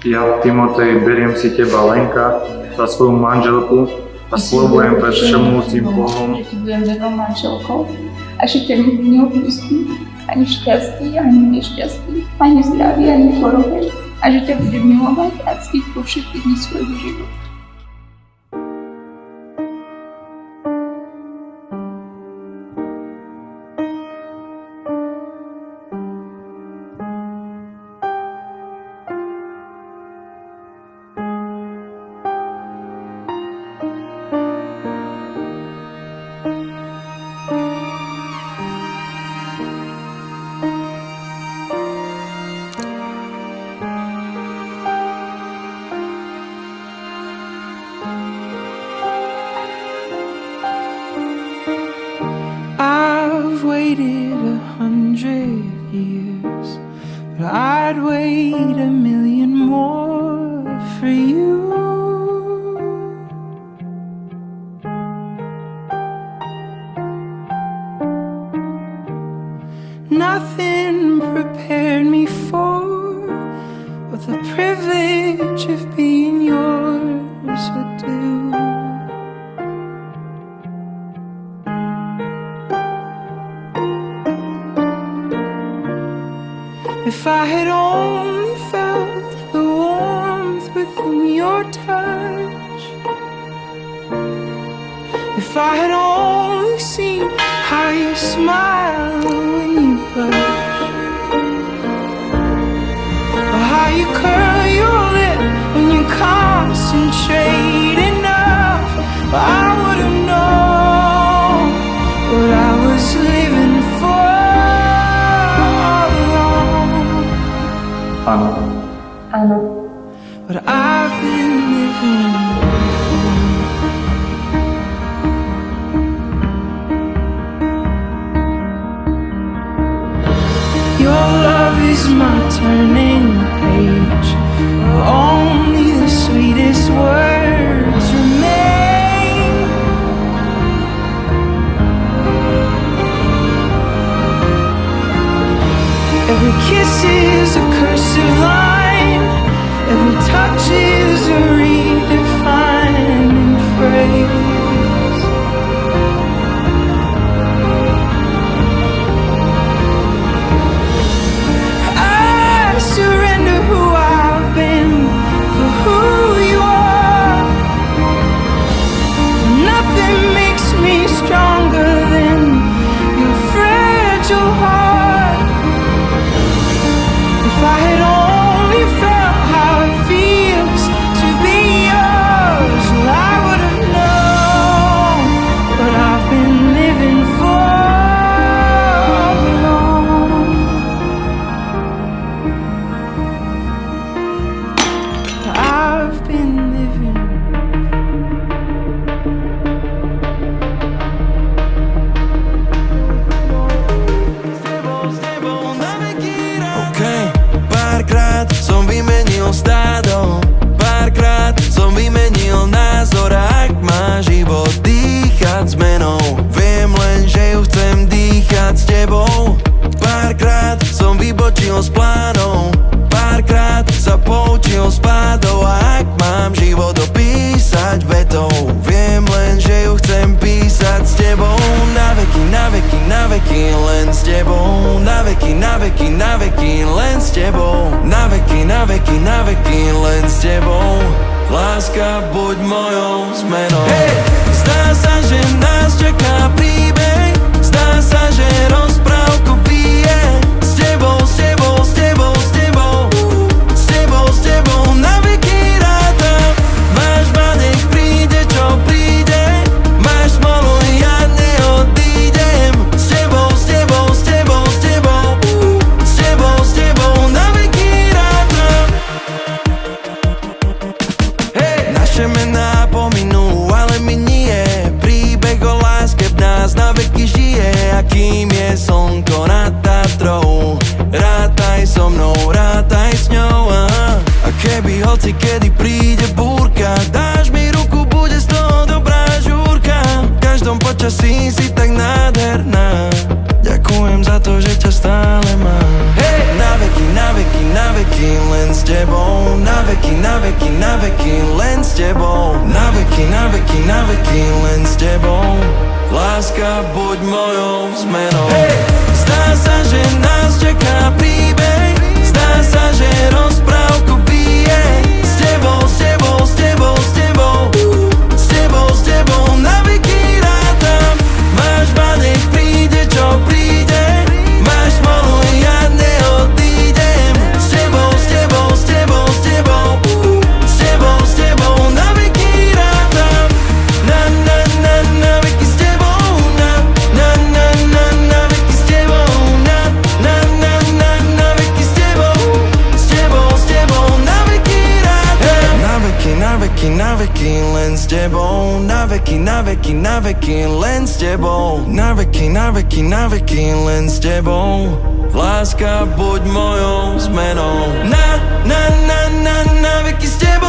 Ja, Timotej, beriem si teba, Lenka, za svoju manželku a sľubujem pred všemovúcim Bohom, že ti budem vernou manželkou a že ťa nikdy neopustím, ani v šťastí, ani v nešťastí, ani v zdraví, ani v chorobe, a že ťa budem milovať a ctiť po všetky dni svojho života. I've waited 100 years, but I'd wait 1,000,000 more for you. Nothing prepared me for what the privilege of being yours would do. If I had only felt the warmth within your touch, if I had only seen how you smile when you blush, or how you curl your lip when you concentrate enough, I would have known what I was living for. Áno. But I've been living for. Your love is my turning page, where only the sweetest words remain. Every kiss is a cursive line, every touch is a redefining phrase. I surrender who I've been for who you are, for nothing makes me stronger than your fragile heart. If I had only felt how it feels to be yours, well, I would have known what I've been living for all along. I've been living. Párkrát som vymenil stádo, párkrát som vymenil názor, a ak má život dýchať zmenou, viem len, že ju chcem dýchať s tebou. Párkrát som vybočil z plánov, párkrát sa poučil z pádov, a ak mám život opísať vetou, viem len, že ju chcem písať s tebou. Na veky, na veky, na veky, len s tebou. Na veky, na veky, na veky, len s tebou. Na veky, na veky, na veky, len s tebou. Láska, buď mojou zmenou. Hey! Zdá sa, že nás čaká príbeh, zdá sa, že rozprávku bije. S tebou, s tebou, s tebou, s tebou, s tebou, s tebou, na veky rátam. Máš ma, nech príde, čo príde, máš smolu, ja neodídem. S tebou, s tebou, s tebou, s tebou, s tebou, s tebou, na veky rátam. Hej! Naše mená pominú, ale my nie. Príbeh o láske v nás na veky žije. A kým je slnko nad Tatrou, rátaj so mnou, rátaj s ňou. A keby hoci kedy príde búrka, dáš mi ruku, bude z toho dobrá žúrka. V každom počasí si tak nádherná, ďakujem za to, že ťa stále mám. Hey! Na veky, na veky, na veky, len s tebou. Na veky, len s tebou. Na veky, len s tebou. Láska, buď mojou zmenou. Zdá sa, že nás čaká príbeh, zdá sa, že rozprávku bije. S tebou, s tebou, s tebou, s tebou, s tebou, s tebou, na veky rátam. Máš ma, nech príde, čo príde, máš smolu, ja neodídem. S tebou, s tebou, s tebou, s tebou, s tebou, s tebou, na veky rátam. Na veky s tebou, na veky s tebou, na veky s tebou, s tebou, s tebou, na veky rátam. Na veky, len s tebou. Na veky, len s tebou. Na veky, len s tebou. Láska, buď mojou zmenou. Na veky s tebou.